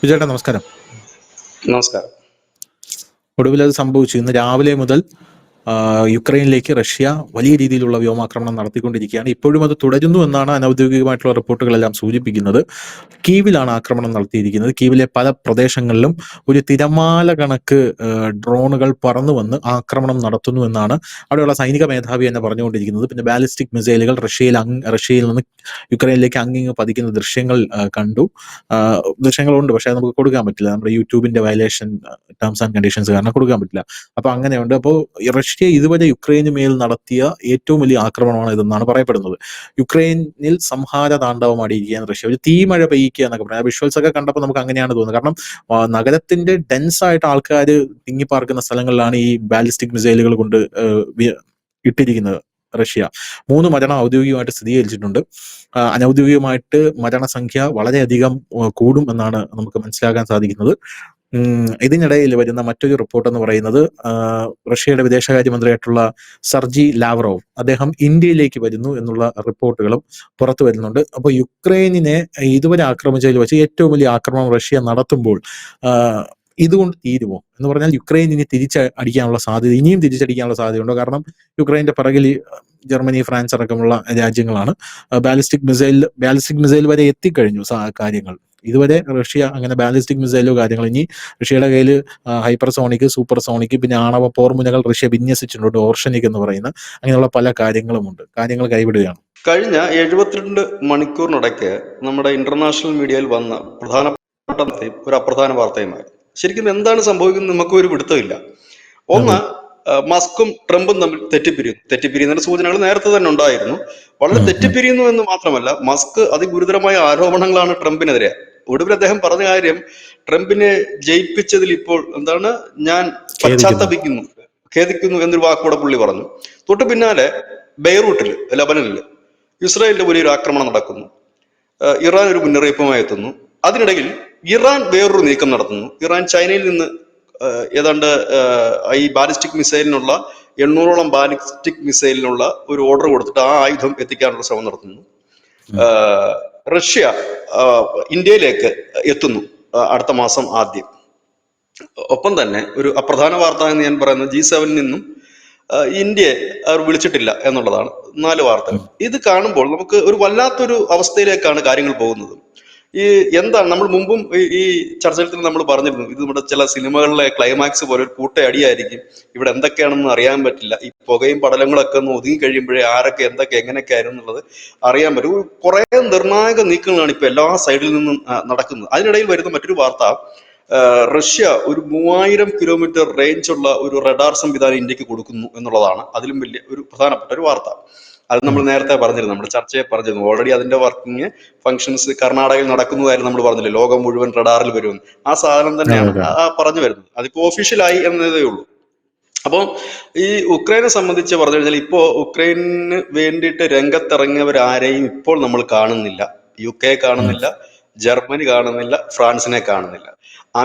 വിജയേട്ടാ നമസ്കാരം. നമസ്കാരം. ഒടുവിൽ അത് സംഭവിച്ചു. ഇന്ന് രാവിലെ മുതൽ യുക്രൈനിലേക്ക് റഷ്യ വലിയ രീതിയിലുള്ള വ്യോമാക്രമണം നടത്തിക്കൊണ്ടിരിക്കുകയാണ്. ഇപ്പോഴും അത് തുടരുന്നു എന്നാണ് അനൌദ്യോഗികമായിട്ടുള്ള റിപ്പോർട്ടുകളെല്ലാം സൂചിപ്പിക്കുന്നത്. കീവിലാണ് ആക്രമണം നടത്തിയിരിക്കുന്നത്. കീവിലെ പല പ്രദേശങ്ങളിലും ഒരു തിരമാല കണക്ക് ഡ്രോണുകൾ പറന്നു വന്ന് ആക്രമണം നടത്തുന്നു എന്നാണ് അവിടെയുള്ള സൈനിക മേധാവി തന്നെ പറഞ്ഞുകൊണ്ടിരിക്കുന്നത്. പിന്നെ ബാലിസ്റ്റിക് മിസൈലുകൾ റഷ്യയിൽ നിന്ന് യുക്രൈനിലേക്ക് അങ്ങിങ്ങ് പതിക്കുന്ന ദൃശ്യങ്ങൾ കണ്ടു. ദൃശ്യങ്ങളുണ്ട്, പക്ഷേ നമുക്ക് കൊടുക്കാൻ പറ്റില്ല. നമ്മുടെ യൂട്യൂബിന്റെ വയലേഷൻ ടേംസ് ആൻഡ് കണ്ടീഷൻസ് കാരണം കൊടുക്കാൻ പറ്റില്ല. അപ്പൊ അങ്ങനെയുണ്ട്. അപ്പോൾ റഷ്യ ഇതുവരെ യുക്രൈന് മേൽ നടത്തിയ ഏറ്റവും വലിയ ആക്രമണമാണ് ഇതെന്നാണ് പറയപ്പെടുന്നത്. യുക്രൈനിൽ സംഹാര താണ്ഡവമാടിയിരിക്കുകയാണ് റഷ്യ. ഒരു തീമഴ പെയ്യിക്കുക എന്നൊക്കെ പറയാം. വിഷ്വൽസ് ഒക്കെ കണ്ടപ്പോൾ നമുക്ക് അങ്ങനെയാണ് തോന്നുന്നത്. കാരണം നഗരത്തിന്റെ ഡെൻസ് ആയിട്ട് ആൾക്കാർ തിങ്ങിപ്പാർക്കുന്ന സ്ഥലങ്ങളിലാണ് ഈ ബാലിസ്റ്റിക് മിസൈലുകൾ കൊണ്ട് ഇട്ടിരിക്കുന്നത് റഷ്യ. 3 മരണം ഔദ്യോഗികമായിട്ട് സ്ഥിരീകരിച്ചിട്ടുണ്ട്. അനൌദ്യോഗികമായിട്ട് മരണസംഖ്യ വളരെയധികം കൂടും എന്നാണ് നമുക്ക് മനസ്സിലാക്കാൻ സാധിക്കുന്നത്. ഇതിനിടയിൽ വരുന്ന മറ്റൊരു റിപ്പോർട്ട് എന്ന് പറയുന്നത് റഷ്യയുടെ വിദേശകാര്യമന്ത്രിയായിട്ടുള്ള സർജി ലാവ്റോവ് അദ്ദേഹം ഇന്ത്യയിലേക്ക് വരുന്നു എന്നുള്ള റിപ്പോർട്ടുകളും പുറത്തു വരുന്നുണ്ട്. അപ്പോൾ യുക്രൈനിനെ ഇതുവരെ ആക്രമിച്ചതിൽ വെച്ച് ഏറ്റവും വലിയ ആക്രമണം റഷ്യ നടത്തുമ്പോൾ ഇതുകൊണ്ട് തീരുമോ എന്ന് പറഞ്ഞാൽ യുക്രൈൻ ഇനി തിരിച്ചടിക്കാനുള്ള സാധ്യത, ഇനിയും തിരിച്ചടിക്കാനുള്ള സാധ്യതയുണ്ടോ? കാരണം യുക്രൈന്റെ പിറകിൽ ജർമ്മനി, ഫ്രാൻസ് അടക്കമുള്ള രാജ്യങ്ങളാണ്. ബാലിസ്റ്റിക് മിസൈൽ വരെ എത്തിക്കഴിഞ്ഞു കാര്യങ്ങൾ. ഇതുവരെ റഷ്യ അങ്ങനെ ബാലിസ്റ്റിക് മിസൈലോ കാര്യങ്ങൾ, ഇനി റഷ്യയുടെ കയ്യിൽ ഹൈപ്പർസോണിക്, സൂപ്പർസോണിക്, പിന്നെ ആണവ പോർമുനകൾ റഷ്യ വിന്യസിച്ചിട്ടുണ്ട്, ഓർഷനിക് എന്ന് പറയുന്ന, അങ്ങനെയുള്ള പല കാര്യങ്ങളുമുണ്ട്. കാര്യങ്ങൾ കൈവിടുകയാണ്. കഴിഞ്ഞ 72 മണിക്കൂറിനിടയ്ക്ക് നമ്മുടെ ഇന്റർനാഷണൽ മീഡിയയിൽ വന്ന പ്രധാനപ്പെട്ട ഒരു അപ്രധാന വാർത്തയുമായി ശരിക്കും എന്താണ് സംഭവിക്കുന്നത് നമുക്ക് ഒരു പിടുത്തമില്ല. ഒന്ന്, മസ്കും ട്രംപും തമ്മിൽ തെറ്റിപ്പിരിയുന്ന സൂചനകൾ നേരത്തെ തന്നെ ഉണ്ടായിരുന്നു. വളരെ തെറ്റിപ്പിരിയുന്നു എന്ന് മാത്രമല്ല, മസ്ക് അതിഗുരുതരമായ ആരോപണങ്ങളാണ് ട്രംപിനെതിരെ. ഒടുവിൽ അദ്ദേഹം പറഞ്ഞ കാര്യം, ട്രംപിനെ ജയിപ്പിച്ചതിൽ ഇപ്പോൾ എന്താണ് ഞാൻ ഖേദിക്കുന്നു എന്നൊരു വാക്കുകൂടെ പുള്ളി പറഞ്ഞു. തൊട്ടു പിന്നാലെ ബെയ്റൂട്ടിൽ, ലബനനിൽ ഇസ്രായേലിന്റെ വലിയൊരു ആക്രമണം നടക്കുന്നു. ഇറാൻ ഒരു മുന്നറിയിപ്പുമായി എത്തുന്നു. അതിനിടയിൽ ഇറാൻ വേറൊരു നീക്കം നടത്തുന്നു. ഇറാൻ ചൈനയിൽ നിന്ന് ഏതാണ്ട് ഈ ബാലിസ്റ്റിക് മിസൈലിനുള്ള 800ഓളം ബാലിസ്റ്റിക് മിസൈലിനുള്ള ഒരു ഓർഡർ കൊടുത്തിട്ട് ആ ആയുധം എത്തിക്കാനുള്ള ശ്രമം നടത്തുന്നു. റഷ്യ ഇന്ത്യയിലേക്ക് എത്തുന്നു അടുത്ത മാസം ആദ്യം. ഒപ്പം തന്നെ ഒരു അപ്രധാന വാർത്ത എന്ന് ഞാൻ പറയുന്നത്, G7 നിന്നും ഇന്ത്യയെ അവർ വിളിച്ചിട്ടില്ല എന്നുള്ളതാണ്. 4 വാർത്തകൾ. ഇത് കാണുമ്പോൾ നമുക്ക് ഒരു വല്ലാത്തൊരു അവസ്ഥയിലേക്കാണ് കാര്യങ്ങൾ പോകുന്നത്. ഈ എന്താണ്, നമ്മൾ മുമ്പും ഈ ചർച്ചയിൽ നമ്മൾ പറഞ്ഞിരുന്നു, ഇത് നമ്മുടെ ചില സിനിമകളിലെ ക്ലൈമാക്സ് പോലെ ഒരു കൂട്ടയടിയായിരിക്കും. ഇവിടെ എന്തൊക്കെയാണെന്ന് അറിയാൻ പറ്റില്ല. ഈ പുകയും പടലങ്ങളൊക്കെ ഒന്ന് ഒതുങ്ങി കഴിയുമ്പോഴേ ആരൊക്കെ എന്തൊക്കെ എങ്ങനെയൊക്കെ ആയിരുന്നു എന്നുള്ളത് അറിയാൻ പറ്റും. കുറെ നിർണായക നീക്കങ്ങളാണ് ഇപ്പൊ എല്ലാ സൈഡിൽ നിന്നും നടക്കുന്നത്. അതിനിടയിൽ വരുന്ന മറ്റൊരു വാർത്ത, റഷ്യ ഒരു 3000 കിലോമീറ്റർ റേഞ്ചുള്ള ഒരു റഡാർ സംവിധാനം ഇന്ത്യക്ക് കൊടുക്കുന്നു എന്നുള്ളതാണ്. അതിലും വലിയ ഒരു പ്രധാനപ്പെട്ട ഒരു വാർത്ത. അത് നമ്മൾ നേരത്തെ പറഞ്ഞിരുന്നു, നമ്മുടെ ചർച്ചയെ പറഞ്ഞിരുന്നു. ഓൾറെഡി അതിന്റെ വർക്കിംഗ് ഫംഗ്ഷൻസ് കർണാടകയിൽ നടക്കുന്നതായിരുന്നു നമ്മൾ പറഞ്ഞില്ലേ. ലോകം മുഴുവൻ റഡാറിൽ വരുമെന്ന്. ആ സാധനം തന്നെയാണ് പറഞ്ഞു വരുന്നത്. അതിപ്പോ ഒഫീഷ്യലായി എന്നതേ ഉള്ളൂ. അപ്പോൾ ഈ ഉക്രൈനെ സംബന്ധിച്ച് പറഞ്ഞു കഴിഞ്ഞാൽ, ഇപ്പോ ഉക്രൈന് വേണ്ടിയിട്ട് രംഗത്തിറങ്ങിയവരാരെയും ഇപ്പോൾ നമ്മൾ കാണുന്നില്ല. UK കാണുന്നില്ല, ജർമ്മനി കാണുന്നില്ല, ഫ്രാൻസിനെ കാണുന്നില്ല.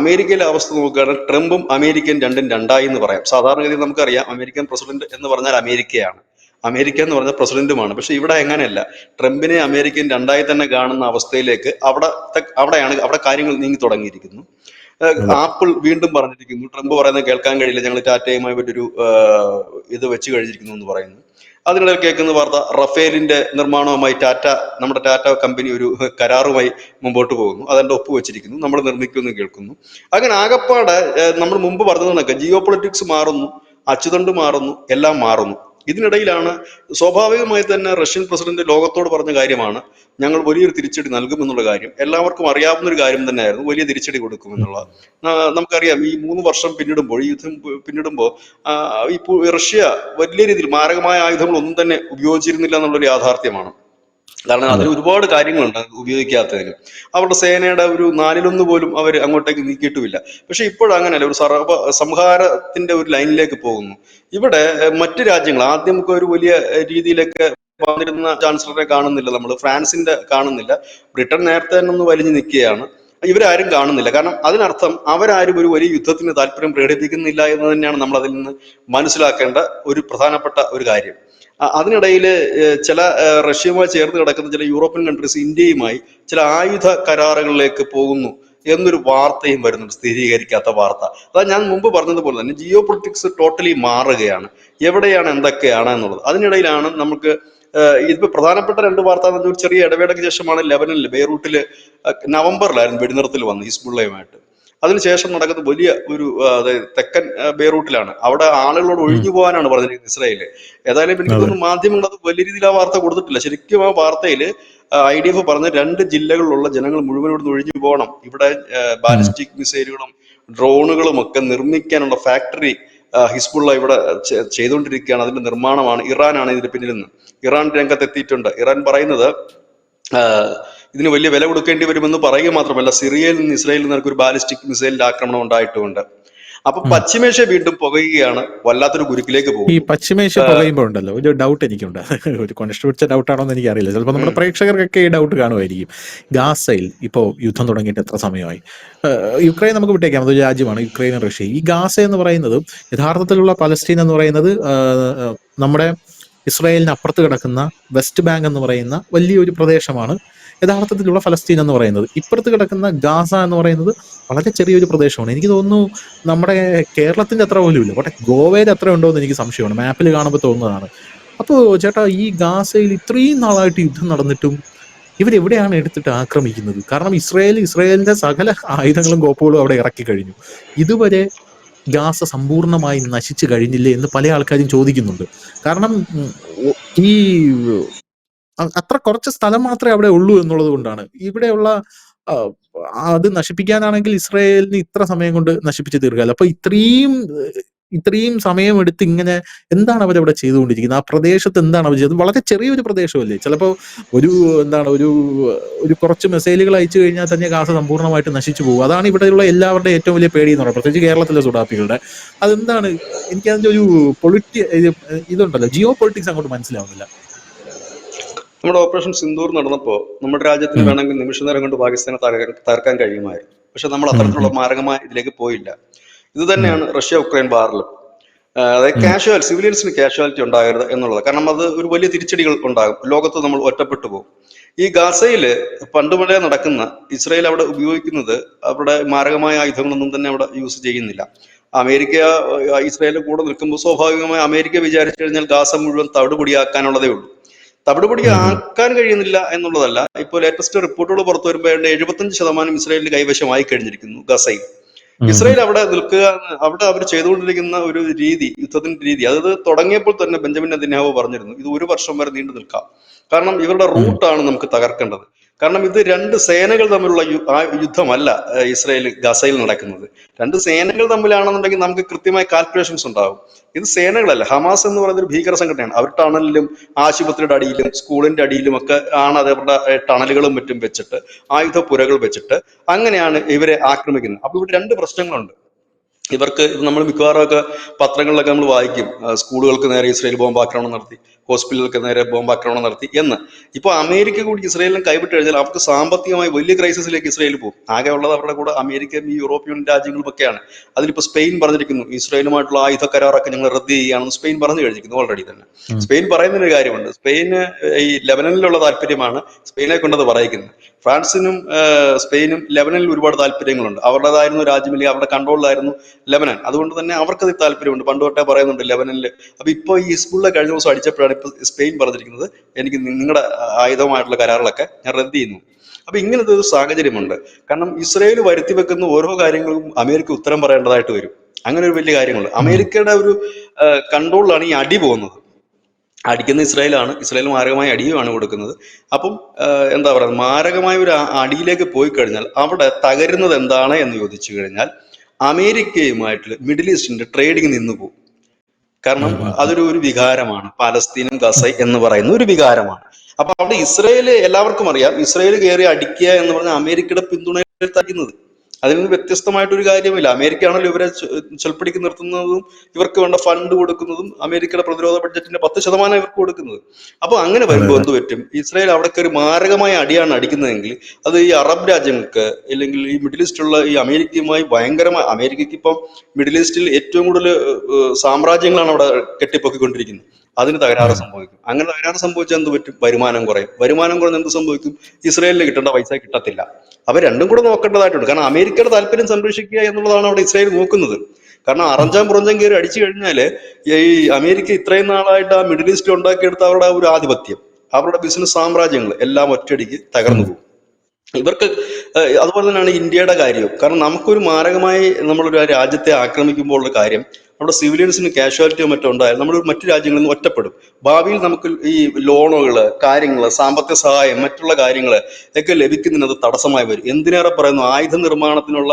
അമേരിക്കയിലെ അവസ്ഥ നോക്കുകയാണെങ്കിൽ ട്രംപും അമേരിക്കൻ രണ്ടും രണ്ടായി എന്ന് പറയാം. സാധാരണഗതി നമുക്കറിയാം, അമേരിക്കൻ പ്രസിഡന്റ് എന്ന് പറഞ്ഞാൽ അമേരിക്കയാണ്, അമേരിക്ക എന്ന് പറഞ്ഞ പ്രസിഡന്റുമാണ്. പക്ഷെ ഇവിടെ എങ്ങനെയല്ല, ട്രംപിനെ അമേരിക്കൻ രണ്ടായി തന്നെ കാണുന്ന അവസ്ഥയിലേക്ക് അവിടെ കാര്യങ്ങൾ നീങ്ങി തുടങ്ങിയിരിക്കുന്നു. ആപ്പിൾ വീണ്ടും പറഞ്ഞിരിക്കുന്നു, ട്രംപ് പറയുന്നത് കേൾക്കാൻ കഴിയില്ല, ഞങ്ങൾ ടാറ്റയുമായി മറ്റൊരു ഇത് വെച്ച് കഴിഞ്ഞിരിക്കുന്നു എന്ന് പറയുന്നു. അതിനിടയിൽ കേൾക്കുന്ന വാർത്ത, റഫേലിന്റെ നിർമ്മാണവുമായി നമ്മുടെ ടാറ്റ കമ്പനി ഒരു കരാറുമായി മുമ്പോട്ട് പോകുന്നു, അതിന്റെ ഒപ്പ് വെച്ചിരിക്കുന്നു, നമ്മൾ നിർമ്മിക്കുമെന്ന് കേൾക്കുന്നു. അങ്ങനെ ആകപ്പാടെ നമ്മൾ മുമ്പ് പറഞ്ഞതൊക്കെ ജിയോ പൊളിറ്റിക്സ് മാറുന്നു, അച്ചുതണ്ട് മാറുന്നു, എല്ലാം മാറുന്നു. ഇതിനിടയിലാണ് സ്വാഭാവികമായി തന്നെ റഷ്യൻ പ്രസിഡന്റ് ലോകത്തോട് പറഞ്ഞ കാര്യമാണ്, ഞങ്ങൾ വലിയൊരു തിരിച്ചടി നൽകുമെന്നുള്ള കാര്യം. എല്ലാവർക്കും അറിയാവുന്ന ഒരു കാര്യം തന്നെയായിരുന്നു, വലിയ തിരിച്ചടി കൊടുക്കുമെന്നുള്ള. നമുക്കറിയാം, ഈ 3 വർഷം പിന്നിടുമ്പോൾ, ഈ യുദ്ധം പിന്നിടുമ്പോൾ ഇപ്പോൾ റഷ്യ വലിയ രീതിയിൽ മാരകമായ ആയുധങ്ങൾ ഒന്നും തന്നെ ഉപയോഗിച്ചിരുന്നില്ല എന്നുള്ളൊരു യാഥാർത്ഥ്യമാണ്. കാരണം അതിന് ഒരുപാട് കാര്യങ്ങളുണ്ട് ഉപയോഗിക്കാത്തതിന്. അവരുടെ സേനയുടെ ഒരു 4/1 പോലും അവർ അങ്ങോട്ടേക്ക് നീക്കിയിട്ടുമില്ല. പക്ഷെ ഇപ്പോഴങ്ങനെയല്ല, ഒരു സംഹാരത്തിന്റെ ഒരു ലൈനിലേക്ക് പോകുന്നു. ഇവിടെ മറ്റു രാജ്യങ്ങൾ ആദ്യമൊക്കെ ഒരു വലിയ രീതിയിലൊക്കെ വന്നിരുന്ന ചാൻസലറെ കാണുന്നില്ല നമ്മൾ, ഫ്രാൻസിന്റെ കാണുന്നില്ല, ബ്രിട്ടൻ നേരത്തെ തന്നെ ഒന്ന് വലിഞ്ഞു നിൽക്കുകയാണ്. ഇവരാരും കാണുന്നില്ല. കാരണം അതിനർത്ഥം അവരാരും ഒരു വലിയ യുദ്ധത്തിന് താല്പര്യം പ്രകടിപ്പിക്കുന്നില്ല എന്ന് തന്നെയാണ് നമ്മൾ അതിൽ നിന്ന് മനസ്സിലാക്കേണ്ട ഒരു പ്രധാനപ്പെട്ട ഒരു കാര്യം. അതിനിടയിൽ ചില റഷ്യയുമായി ചേർന്ന് കിടക്കുന്ന ചില യൂറോപ്യൻ കൺട്രീസ് ഇന്ത്യയുമായി ചില ആയുധ കരാറുകളിലേക്ക് പോകുന്നു എന്നൊരു വാർത്തയും വരുന്നുണ്ട്, സ്ഥിരീകരിക്കാത്ത വാർത്ത. അതാ ഞാൻ മുമ്പ് പറഞ്ഞതുപോലെ തന്നെ ജിയോ പൊളിറ്റിക്സ് ടോട്ടലി മാറുകയാണ്, എവിടെയാണ് എന്തൊക്കെയാണ് എന്നുള്ളത്. അതിനിടയിലാണ് നമുക്ക് ഇതിപ്പോ പ്രധാനപ്പെട്ട രണ്ട് വാർത്ത എന്ന് പറഞ്ഞാൽ, ഒരു ചെറിയ ഇടവേളയ്ക്ക് ശേഷമാണ് ലെബനനിൽ ബെയ്റൂട്ടില് നവംബറിലായിരുന്നു വെടിനിർത്തൽ വന്നത് ഹിസ്ബുള്ളയുമായിട്ട്. അതിനുശേഷം നടക്കുന്നത് വലിയ ഒരു അതായത് തെക്കൻ ബെയ്റൂട്ടിലാണ്. അവിടെ ആളുകളോട് ഉം. ഒഴിഞ്ഞു പോകാനാണ് പറഞ്ഞിരിക്കുന്നത് ഇസ്രായേല്. ഏതായാലും എനിക്ക് അതെ. തോന്നുന്നു മാധ്യമങ്ങൾ അത് വലിയ രീതിയിൽ ആ വാർത്ത കൊടുത്തിട്ടില്ല. ശരിക്കും ആ വാർത്തയിൽ IDF പറഞ്ഞ 2 ജില്ലകളിലുള്ള ജനങ്ങൾ മുഴുവൻ ഇവിടുന്ന് ഒഴിഞ്ഞു പോകണം, ഇവിടെ ഉം. ബാലിസ്റ്റിക് മിസൈലുകളും ഡ്രോണുകളും ഒക്കെ നിർമ്മിക്കാനുള്ള ഫാക്ടറി ഹിസ്ബുള്ള ഇവിടെ ചെയ്തുകൊണ്ടിരിക്കുകയാണ്, അതിന്റെ നിർമ്മാണമാണ്, ഇറാനാണ് ഇതിന്റെ പിന്നിൽ നിന്ന്. ഇറാൻ രംഗത്തെത്തിയിട്ടുണ്ട്. ഇറാൻ പറയുന്നത് ഇതിന് വലിയ വില കൊടുക്കേണ്ടി വരുമെന്ന് പറയുക മാത്രമല്ല, സിറിയയിൽ നിന്ന് ഇസ്രായേലിൽ നിന്ന് ഒരു ബാലിസ്റ്റിക് മിസൈലിന്റെ ആക്രമണം ഉണ്ടായിട്ടുമുണ്ട്. അപ്പൊ ഉം. പശ്ചിമേഷ്യ വീണ്ടും പുകയുകയാണ്, വല്ലാത്തൊരു കുരുക്കിലേക്ക് ഈ പോകുന്നു. പശ്ചിമേഷ്യ പുകയുമ്പോൾ ഉണ്ടല്ലോ ഒരു ഡൗട്ട് എനിക്കുണ്ട്. ഒരു കൊനിഷ്ഠ പിടിച്ച ഡൗട്ടാണോ എന്ന് എനിക്കറിയില്ല. ചിലപ്പോൾ നമ്മുടെ ഉം. പ്രേക്ഷകർക്കൊക്കെ ഈ ഡൗട്ട് കാണുമായിരിക്കും. ഗാസയിൽ ഇപ്പോൾ യുദ്ധം തുടങ്ങിയിട്ട് എത്ര സമയമായി? യുക്രൈൻ നമുക്ക് വിട്ടേക്കാം, അതൊരു രാജ്യമാണ്, യുക്രൈനും റഷ്യയും. ഈ ഗാസ എന്ന് പറയുന്നത് യഥാർത്ഥത്തിലുള്ള പലസ്തീൻ എന്ന് പറയുന്നത് നമ്മുടെ ഇസ്രായേലിന് അപ്പുറത്ത് കിടക്കുന്ന വെസ്റ്റ് ബാങ്ക് എന്ന് പറയുന്ന വലിയൊരു പ്രദേശമാണ് യഥാർത്ഥത്തിലുള്ള ഫലസ്തീൻ എന്ന് പറയുന്നത്. ഇപ്പുറത്ത് കിടക്കുന്ന ഗാസ എന്ന് പറയുന്നത് വളരെ ചെറിയൊരു പ്രദേശമാണ്. എനിക്ക് തോന്നുന്നു നമ്മുടെ കേരളത്തിന്റെ അത്ര പോലും ഇല്ല, പക്ഷെ ഗോവയുടെ അത്ര ഉണ്ടോ എന്ന് എനിക്ക് സംശയമാണ്, മാപ്പിൽ കാണുമ്പോൾ തോന്നുന്നതാണ്. അപ്പോൾ ചേട്ടാ, ഈ ഗാസയിൽ ഇത്രയും നാളായിട്ട് യുദ്ധം നടന്നിട്ടും ഇവരെവിടെയാണ് എടുത്തിട്ട് ആക്രമിക്കുന്നത്? കാരണം ഇസ്രായേലിന്റെ സകല ആയുധങ്ങളും കോപ്പുകളും അവിടെ ഇറക്കി കഴിഞ്ഞു. ഇതുവരെ ഗാസ സമ്പൂർണ്ണമായി നശിച്ചു കഴിഞ്ഞില്ലേ എന്ന് പല ആൾക്കാരും ചോദിക്കുന്നുണ്ട്. കാരണം ഈ അത്ര കുറച്ച് സ്ഥലം മാത്രമേ അവിടെ ഉള്ളൂ എന്നുള്ളത് കൊണ്ടാണ്. ഇവിടെയുള്ള അത് നശിപ്പിക്കാനാണെങ്കിൽ ഇസ്രായേലിന് ഇത്ര സമയം കൊണ്ട് നശിപ്പിച്ച് തീർക്കാമല്ലോ. അപ്പൊ ഇത്രയും സമയമെടുത്ത് ഇങ്ങനെ എന്താണ് അവരവിടെ ചെയ്തുകൊണ്ടിരിക്കുന്നത്? ആ പ്രദേശത്ത് എന്താണ് അവർ ചെയ്തത്? വളരെ ചെറിയൊരു പ്രദേശമല്ലേ? ചിലപ്പോൾ ഒരു ഒരു കുറച്ച് മിസൈലുകൾ അയച്ചു കഴിഞ്ഞാൽ തന്നെ ഗാസ സമ്പൂർണ്ണമായിട്ട് നശിച്ചു പോകും. അതാണ് ഇവിടെയുള്ള എല്ലാവരുടെയും ഏറ്റവും വലിയ പേടി എന്ന് പറയുന്നത്, പ്രത്യേകിച്ച് കേരളത്തിലെ സുഡാപ്പികളുടെ. അതെന്താണ്, എനിക്കതിന്റെ ഒരു ഇതുണ്ടല്ലോ, ജിയോ പൊളിറ്റിക്സ് അങ്ങോട്ട് മനസ്സിലാവുന്നില്ല. നമ്മുടെ ഓപ്പറേഷൻ സിന്ദൂർ നടന്നപ്പോൾ നമ്മുടെ രാജ്യത്തിന് ഉം. വേണമെങ്കിൽ നിമിഷ നേരം കൊണ്ട് പാകിസ്ഥാനെ തകർക്കാൻ കഴിയുമായിരുന്നു. പക്ഷെ നമ്മൾ ഉം. അത്തരത്തിലുള്ള ഉം. മാരകമായ ഇതിലേക്ക് പോയില്ല. ഇത് ഉം. തന്നെയാണ് റഷ്യ ഉക്രൈൻ വാറിലും. ഉം. അതായത് സിവിലിയൻസിന് കാഷ്വാലിറ്റി ഉണ്ടാകരുത് എന്നുള്ളത്. കാരണം അത് ഒരു വലിയ തിരിച്ചടികൾ ഉണ്ടാകും, ലോകത്ത് നമ്മൾ ഒറ്റപ്പെട്ടു പോകും. ഈ ഗാസയില് പണ്ട് മുതലേ നടക്കുന്ന, ഇസ്രായേൽ അവിടെ ഉപയോഗിക്കുന്നത്, അവിടെ മാരകമായ ആയുധങ്ങളൊന്നും തന്നെ അവിടെ യൂസ് ചെയ്യുന്നില്ല. അമേരിക്ക ഇസ്രായേലിന്റെ കൂടെ നിൽക്കുമ്പോൾ സ്വാഭാവികമായി അമേരിക്ക വിചാരിച്ചു കഴിഞ്ഞാൽ ഗാസ മുഴുവൻ തവിടുപൊടിയാക്കാനുള്ളതേ ഉള്ളൂ. തവിടുപൊടി ഉം. ഉം. ആക്കാൻ കഴിയുന്നില്ല എന്നുള്ളതല്ല, ഇപ്പോൾ ലേറ്റസ്റ്റ് റിപ്പോർട്ടുകൾ പുറത്തു വരുമ്പോൾ 75% ഇസ്രായേലിന് കൈവശമായി കഴിഞ്ഞിരിക്കുന്നു ഗസയിൽ. ഉം. ഇസ്രായേൽ അവിടെ നിൽക്കുക, അവിടെ അവർ ചെയ്തുകൊണ്ടിരിക്കുന്ന ഒരു രീതി, യുദ്ധത്തിന്റെ രീതി, അത് തുടങ്ങിയപ്പോൾ തന്നെ ബെഞ്ചമിൻ നെതന്യാഹു പറഞ്ഞിരുന്നു, ഇത് 1 വർഷം വരെ നീണ്ടു നിൽക്കാം. കാരണം ഇവരുടെ ഉം. റൂട്ടാണ് നമുക്ക് തകർക്കേണ്ടത്. കാരണം ഇത് 2 സേനകൾ തമ്മിലുള്ള ആ യുദ്ധമല്ല ഇസ്രായേൽ ഗസയിൽ നടക്കുന്നത്. 2 സേനകൾ തമ്മിലാണെന്നുണ്ടെങ്കിൽ നമുക്ക് കൃത്യമായ കാൽക്കുലേഷൻസ് ഉണ്ടാകും. ഇത് സേനകളല്ല. ഹമാസ് എന്ന് പറയുന്ന ഒരു ഭീകര സംഘടനയാണ്. അവർ ടണലിലും ആശുപത്രിയുടെ അടിയിലും സ്കൂളിന്റെ അടിയിലും ഒക്കെ ആണ് അവരുടെ ടണലുകളും മറ്റും വെച്ചിട്ട്, ആയുധപ്പുരകൾ വെച്ചിട്ട് അങ്ങനെയാണ് ഇവരെ ആക്രമിക്കുന്നത്. അപ്പൊ ഇവിടെ 2 പ്രശ്നങ്ങളുണ്ട് ഇവർക്ക്. നമ്മൾ മിക്കവാറും ഒക്കെ പത്രങ്ങളിലൊക്കെ നമ്മൾ വായിക്കും, സ്കൂളുകൾക്ക് നേരെ ഇസ്രായേൽ ബോംബാക്രമണം നടത്തി, ഹോസ്പിറ്റലുകൾക്ക് നേരെ ബോംബാക്രമണം നടത്തി എന്ന്. ഇപ്പൊ അമേരിക്ക കൂടി ഇസ്രായേലിനെ കൈവിട്ട് കഴിഞ്ഞാൽ അവർക്ക് സാമ്പത്തികമായി വലിയ ക്രൈസിസിലേക്ക് ഇസ്രായേൽ പോകും. ആകെ ഉള്ളത് അവരുടെ കൂടെ അമേരിക്കയും ഈ യൂറോപ്യൻ രാജ്യങ്ങളും ഒക്കെയാണ്. അതിലിപ്പോ സ്പെയിൻ പറഞ്ഞിരിക്കുന്നു, ഇസ്രായേലുമായിട്ടുള്ള ആയുധ കരാറൊക്കെ ഞങ്ങൾ റദ്ദ് ചെയ്യുകയാണെന്ന് സ്പെയിൻ പറഞ്ഞു കഴിഞ്ഞിരിക്കുന്നു ഓൾറെഡി തന്നെ. ഉം. സ്പെയിൻ പറയുന്നൊരു കാര്യമുണ്ട്, സ്പെയിന് ഈ ലെബനനിലുള്ള താല്പര്യമാണ് സ്പെയിനെ കൊണ്ടത് പറയിക്കുന്നത്. ഫ്രാൻസിനും സ്പെയിനും ലെബനനിൽ ഒരുപാട് താല്പര്യങ്ങളുണ്ട്. അവരുടേതായിരുന്നു രാജ്യമില്ല, അവരുടെ കൺട്രോളിലായിരുന്നു ലെബനൻ. അതുകൊണ്ട് തന്നെ അവർക്കത് താല്പര്യമുണ്ട്, പണ്ട് തൊട്ടേ പറയുന്നുണ്ട് ലെബനനിൽ. അപ്പൊ ഇപ്പൊ ഈ ഹിസ്ബുള്ള കഴിഞ്ഞ ദിവസം അടിച്ചപ്പോഴാണ് ഇപ്പൊ സ്പെയിൻ പറഞ്ഞിരിക്കുന്നത്, എനിക്ക് നിങ്ങളുടെ ആയുധമായിട്ടുള്ള കരാറുകളൊക്കെ ഞാൻ റദ്ദ് ചെയ്യുന്നു. അപ്പൊ ഇങ്ങനത്തെ ഒരു സാഹചര്യമുണ്ട്. കാരണം ഇസ്രായേൽ വരുത്തി വെക്കുന്ന ഓരോ കാര്യങ്ങളും അമേരിക്ക ഉത്തരം പറയേണ്ടതായിട്ട് വരും. അങ്ങനെ ഒരു വലിയ കാര്യങ്ങളുണ്ട്. ഉം. അമേരിക്കയുടെ ഒരു കൺട്രോളിലാണ് ഈ അടി പോകുന്നത്. അടിക്കുന്ന ഇസ്രായേലാണ്, ഇസ്രായേൽ മാരകമായ അടിയുമാണ് കൊടുക്കുന്നത്. അപ്പം എന്താ പറയുക, മാരകമായ ഒരു അടിയിലേക്ക് പോയി കഴിഞ്ഞാൽ അവിടെ തകരുന്നത് എന്താണ് എന്ന് ചോദിച്ചു കഴിഞ്ഞാൽ, അമേരിക്കയുമായിട്ട് മിഡിൽ ഈസ്റ്റിന്റെ ട്രേഡിങ് നിന്നു പോകും. കാരണം ഉം. ഉം. അതൊരു വികാരമാണ്, പാലസ്തീനും ഗസ എന്ന് പറയുന്ന ഒരു വികാരമാണ്. അപ്പൊ അവിടെ ഇസ്രായേൽ, എല്ലാവർക്കും അറിയാം, ഇസ്രായേൽ കയറി അടിക്കുക എന്ന് പറഞ്ഞാൽ അമേരിക്കയുടെ പിന്തുണയിൽ തയ്ക്കുന്നത്. അതിൽ നിന്ന് വ്യത്യസ്തമായിട്ടൊരു കാര്യമില്ല. അമേരിക്കയാണല്ലോ ഇവരെ ചെൽപ്പിടിക്ക് നിർത്തുന്നതും ഇവർക്ക് വേണ്ട ഫണ്ട് കൊടുക്കുന്നതും. അമേരിക്കയുടെ പ്രതിരോധ ബഡ്ജറ്റിന്റെ 10% ഇവർക്ക് കൊടുക്കുന്നത്. അപ്പൊ അങ്ങനെ അതെ വരുമ്പോൾ അതെ. എന്ത് പറ്റും? ഇസ്രായേൽ അവിടേക്ക് ഒരു മാരകമായ അടിയാണ് അടിക്കുന്നതെങ്കിൽ അത് ഈ അറബ് രാജ്യങ്ങൾക്ക്, അല്ലെങ്കിൽ ഈ മിഡിൽ ഈസ്റ്റുള്ള ഈ അമേരിക്കയുമായി ഭയങ്കരമായ, അമേരിക്കയ്ക്ക് ഇപ്പം മിഡിൽ ഈസ്റ്റിൽ ഏറ്റവും കൂടുതൽ സാമ്രാജ്യങ്ങളാണ് അവിടെ കെട്ടിപ്പൊക്കിക്കൊണ്ടിരിക്കുന്നത്. അതിന് തകരാറ് ഉം. സംഭവിക്കും. അങ്ങനെ തകരാറ് സംഭവിച്ചാൽ എന്ത് പറ്റും? വരുമാനം കുറയും. വരുമാനം കുറഞ്ഞ് എന്ത് സംഭവിക്കും? ഇസ്രായേലിന് കിട്ടേണ്ട പൈസ കിട്ടത്തില്ല. അവ രണ്ടും കൂടെ നോക്കേണ്ടതായിട്ടുണ്ട്. കാരണം അമേരിക്കയുടെ താല്പര്യം സംരക്ഷിക്കുക എന്നുള്ളതാണ് അവിടെ ഇസ്രായേൽ നോക്കുന്നത്. കാരണം അറഞ്ചാം പുറഞ്ചാം കയറി അടിച്ചു കഴിഞ്ഞാല് ഈ അമേരിക്ക ഇത്രയും നാളായിട്ട് ആ മിഡിൽ ഈസ്റ്റിൽ ഉണ്ടാക്കിയെടുത്ത അവരുടെ ഒരു ആധിപത്യം, അവരുടെ ബിസിനസ് സാമ്രാജ്യങ്ങൾ എല്ലാം ഒറ്റയടിക്ക് തകർന്നു ഉം. പോകും. ഇവർക്ക് അതുപോലെ തന്നെയാണ് ഇന്ത്യയുടെ കാര്യവും. കാരണം നമുക്കൊരു മാരകമായി നമ്മളൊരു രാജ്യത്തെ ആക്രമിക്കുമ്പോൾ ഉള്ള കാര്യം, നമ്മുടെ സിവിലിയൻസിന് കാഷ്വാലിറ്റിയോ മറ്റോ ഉണ്ടായാൽ നമ്മൾ മറ്റു രാജ്യങ്ങളിൽ നിന്ന് ഒറ്റപ്പെടും. ഭാവിയിൽ നമുക്ക് ഈ ലോണുകള്, കാര്യങ്ങള്, സാമ്പത്തിക സഹായം, മറ്റുള്ള കാര്യങ്ങള് ഒക്കെ ലഭിക്കുന്നതിന് തടസ്സമായി വരും. എന്തിനേറെ പറയുന്നു, ആയുധ നിർമ്മാണത്തിനുള്ള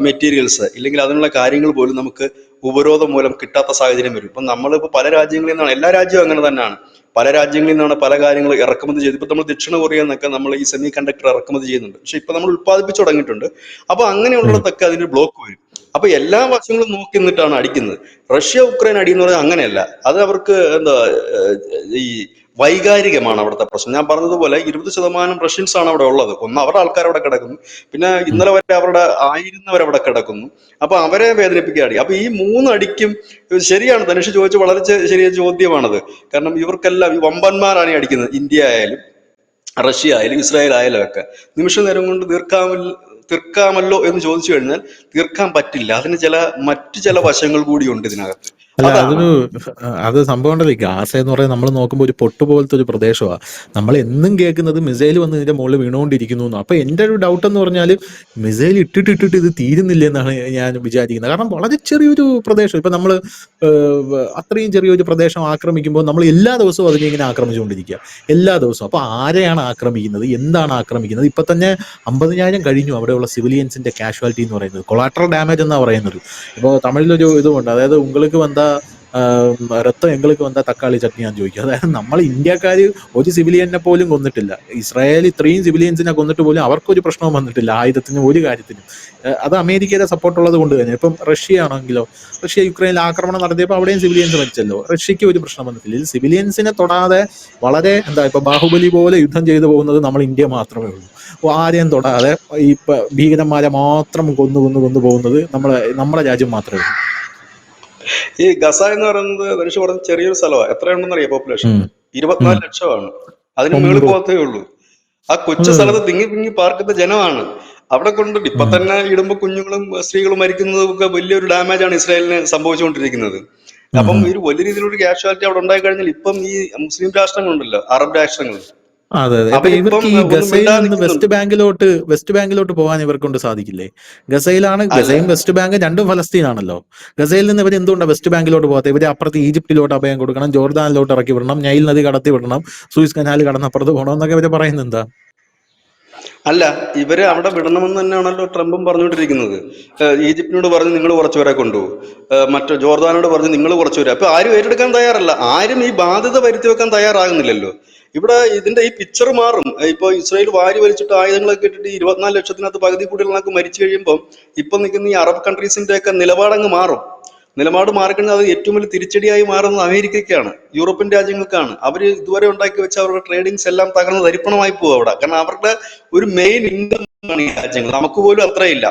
മെറ്റീരിയൽസ് ഇല്ലെങ്കിൽ അതിനുള്ള കാര്യങ്ങൾ പോലും നമുക്ക് ഉപരോധം മൂലം കിട്ടാത്ത സാഹചര്യം വരും. ഇപ്പം നമ്മളിപ്പോൾ പല രാജ്യങ്ങളിൽ നിന്നാണ്, എല്ലാ രാജ്യവും അങ്ങനെ തന്നെയാണ്, പല രാജ്യങ്ങളിൽ നിന്നാണ് പല കാര്യങ്ങൾ ഇറക്കുമതി ചെയ്ത്. ഇപ്പൊ നമ്മൾ ദക്ഷിണ കൊറിയ എന്നൊക്കെ നമ്മൾ ഈ സെമി കണ്ടക്ടർ ഇറക്കുമതി ചെയ്യുന്നുണ്ട്. പക്ഷെ ഇപ്പൊ നമ്മൾ ഉത്പാദിപ്പിച്ചു തുടങ്ങിയിട്ടുണ്ട്. അപ്പൊ ഉം. അങ്ങനെയുള്ളിടത്തൊക്കെ അതിന് ബ്ലോക്ക് വരും. അപ്പൊ എല്ലാ വശങ്ങളും നോക്കി നിന്നിട്ടാണ് അടിക്കുന്നത്. റഷ്യ ഉക്രൈൻ അടി എന്ന് പറഞ്ഞാൽ അങ്ങനെയല്ല. അത് അവർക്ക് എന്താ, ഈ വൈകാരികമാണ് അവിടുത്തെ പ്രശ്നം. ഞാൻ പറഞ്ഞതുപോലെ 20% റഷ്യൻസ് ആണ് അവിടെ ഉള്ളത്. ഒന്ന് അവരുടെ ആൾക്കാർ അവിടെ കിടക്കുന്നു, പിന്നെ ഉം. ഇന്നലെ വരെ അവരുടെ ആയിരുന്നവരവിടെ കിടക്കുന്നു. അപ്പൊ അവരെ വേദനിപ്പിക്കുക അടി. അപ്പൊ ഈ മൂന്നടിക്കും ശരിയാണ്, ധനുഷ് ചോദിച്ച വളരെ ശരിയായ ചോദ്യമാണത്. കാരണം ഇവർക്കെല്ലാം ഈ വമ്പന്മാരാണ് ഈ അടിക്കുന്നത്. ഇന്ത്യ ആയാലും റഷ്യ ആയാലും ഇസ്രായേൽ ആയാലും ഒക്കെ നിമിഷ നേരം കൊണ്ട് തീർക്കാമല്ലോ എന്ന് ചോദിച്ചു കഴിഞ്ഞാൽ തീർക്കാൻ പറ്റില്ല. അതിന് മറ്റു ചില വശങ്ങൾ കൂടിയുണ്ട് ഇതിനകത്ത്. അല്ല അതാണ്. അതൊരു അത് സംഭവം ഉണ്ടല്ലോ, ഈ ഗാസ എന്ന് പറയുന്നത് നമ്മൾ നോക്കുമ്പോൾ ഒരു പൊട്ട് പോലത്തെ ഒരു പ്രദേശമാണ്. നമ്മൾ എന്നും കേൾക്കുന്നത് മിസൈൽ വന്ന് ഇതിന്റെ മുകളിൽ വീണുകൊണ്ടിരിക്കുന്നു എന്ന്. അപ്പൊ എന്റെ ഒരു ഡൗട്ട് എന്ന് പറഞ്ഞാൽ മിസൈൽ ഇട്ടിട്ട് ഇത് തീരുന്നില്ല എന്നാണ് ഞാൻ വിചാരിക്കുന്നത്. കാരണം വളരെ ചെറിയൊരു പ്രദേശം, ഇപ്പൊ നമ്മൾ അത്രയും ചെറിയൊരു പ്രദേശം ആക്രമിക്കുമ്പോൾ നമ്മൾ എല്ലാ ദിവസവും അതിനെ ഇങ്ങനെ ആക്രമിച്ചുകൊണ്ടിരിക്കുക, എല്ലാ ദിവസവും. അപ്പൊ ആരെയാണ് ആക്രമിക്കുന്നത്, എന്താണ് ആക്രമിക്കുന്നത്? ഇപ്പൊ തന്നെ 50,000 കഴിഞ്ഞു അവിടെയുള്ള സിവിലിയൻസിന്റെ കാഷ്വാലിറ്റി എന്ന് പറയുന്നത്. കൊളാട്രൽ ഡാമേജ് എന്നാ പറയുന്നത്. ഇപ്പോൾ തമിഴിലൊരു ഇതുമുണ്ട്, അതായത് ഉങ്ങൾക്ക് വന്ന രത്തം എങ്ങൾക്ക് വന്ന തക്കാളി ചട്നിയാന്ന് ചോദിക്കുക. അതായത് നമ്മൾ ഇന്ത്യക്കാര് ഒരു സിവിലിയനെ പോലും കൊന്നിട്ടില്ല. ഇസ്രായേൽ ഇത്രയും സിവിലിയൻസിനെ കൊന്നിട്ട് പോലും അവർക്കൊരു പ്രശ്നവും വന്നിട്ടില്ല, ആയുധത്തിനും ഒരു കാര്യത്തിനും. അത് അമേരിക്കയുടെ സപ്പോർട്ട് ഉള്ളത് കൊണ്ട് തന്നെ. ഇപ്പം റഷ്യ ആണെങ്കിലോ, റഷ്യ യുക്രൈനിൽ ആക്രമണം നടത്തിയപ്പോൾ അവിടെയും സിവിലിയൻസ് മരിച്ചല്ലോ, റഷ്യക്ക് ഒരു പ്രശ്നം വന്നിട്ടില്ല. ഇത് സിവിലിയൻസിനെ തൊടാതെ വളരെ ഇപ്പൊ ബാഹുബലി പോലെ യുദ്ധം ചെയ്തു പോകുന്നത് നമ്മൾ ഇന്ത്യ മാത്രമേ ഉള്ളൂ. ആരെയും തൊടാതെ ഈ ഭീകരന്മാരെ മാത്രം കൊന്നു പോകുന്നത് നമ്മുടെ രാജ്യം മാത്രമേ ഉള്ളൂ. ഈ ഗസ എന്ന് പറയുന്നത് മനുഷ്യ പറഞ്ഞ ചെറിയൊരു സ്ഥലമാണ്. എത്രയുണ്ടെന്ന് അറിയാം പോപ്പുലേഷൻ? ഉം. ഉം. 24 ലക്ഷമാണ്. അതിന് മേളിൽ ഒമ്പത്. പോകത്തേ ഉള്ളൂ. ആ കൊച്ചു അതെ അതെ. സ്ഥലത്ത് തിങ്ങി തിങ്ങി പാർക്കുന്ന ജനമാണ്. അവിടെ കൊണ്ടിട്ട് ഇപ്പൊ ഉം. തന്നെ ഇടുമ്പോ കുഞ്ഞുങ്ങളും സ്ത്രീകളും മരിക്കുന്നതും ഒക്കെ വലിയൊരു ഡാമേജ് ആണ് ഇസ്രായേലിന് സംഭവിച്ചുകൊണ്ടിരിക്കുന്നത്. ഉം. അപ്പം ഉം. ഒരു വലിയ രീതിയിലൊരു കാഷ്വാലിറ്റി അവിടെ ഉണ്ടായി കഴിഞ്ഞാൽ ഇപ്പം ഈ മുസ്ലിം രാഷ്ട്രങ്ങളുണ്ടല്ലോ, അറബ് രാഷ്ട്രങ്ങൾ, അതെ അതെ. അപ്പൊ അവരിപ്പം ഇവർക്ക് ഈ ഒന്നും ഗസയിൽ മിണ്ടാതെ നിന്ന് നിൽക്കുന്നുണ്ട്. വെസ്റ്റ് ബാങ്കിലോട്ട് പോകാൻ ഇവർക്കൊണ്ട് സാധിക്കില്ലേ? അല്ല, ഗസയും വെസ്റ്റ് ബാങ്ക് രണ്ടും ഫലസ്തീനാണല്ലോ. ഗസയിൽ നിന്ന് ഇവർ എന്തുകൊണ്ടാണ് വെസ്റ്റ് ബാങ്കിലോട്ട് പോകാത്ത? ഇവര് അപ്പുറത്ത് ഈജിപ്തിലോട്ട് അഭയം കൊടുക്കണം, ജോർദാനിലോട്ട് ഇറക്കി വിടണം, നൈൽ നദി കടത്തി വിടണം, സൂയിസ് കനാൽ കടന്ന് അപ്പുറത്ത് പോകണം എന്നൊക്കെ ഇവര് പറയുന്നത് എന്താ? അല്ല, ഇവരെ അവിടെ വിടണമെന്ന് തന്നെയാണല്ലോ ട്രംപും പറഞ്ഞുകൊണ്ടിരിക്കുന്നത്. ഈജിപ്തിനോട് പറഞ്ഞ് നിങ്ങൾ കുറച്ചുപേരെ കൊണ്ടുപോകും, മറ്റോ ജോർദാനോട് പറഞ്ഞ് നിങ്ങൾ കുറച്ചുപേരെ. അപ്പൊ ആരും ഏറ്റെടുക്കാൻ തയ്യാറല്ല, ആരും ഈ ബാധ്യത വരുത്തി വെക്കാൻ തയ്യാറാകുന്നില്ലല്ലോ. ഇവിടെ ഇതിന്റെ ഈ പിക്ചർ മാറും. ഇപ്പൊ ഇസ്രായേൽ വാരി വലിച്ചിട്ട് ആയുധങ്ങളൊക്കെ ഇട്ടിട്ട് 24 ലക്ഷത്തിനകത്ത് പകുതി കൂടുതൽ മരിച്ചു കഴിയുമ്പോൾ ഇപ്പൊ നിൽക്കുന്ന ഈ അറബ് കൺട്രീസിന്റെ ഒക്കെ നിലപാടങ്ങ് മാറും. നിലപാട് മാറിക്കഴിഞ്ഞാൽ അത് ഏറ്റവും വലിയ തിരിച്ചടിയായി മാറുന്നത് അമേരിക്കയ്ക്കാണ്, യൂറോപ്യൻ രാജ്യങ്ങൾക്കാണ്. അവർ ഇതുവരെ ഉണ്ടാക്കി വെച്ച അവരുടെ ട്രേഡിങ്സ് എല്ലാം തകർന്ന് തരിപ്പണമായി പോകും അവിടെ. കാരണം അവരുടെ ഒരു മെയിൻ ഇൻകം ആണ് ഈ രാജ്യങ്ങൾ, നമുക്ക് പോലും അത്രയില്ല.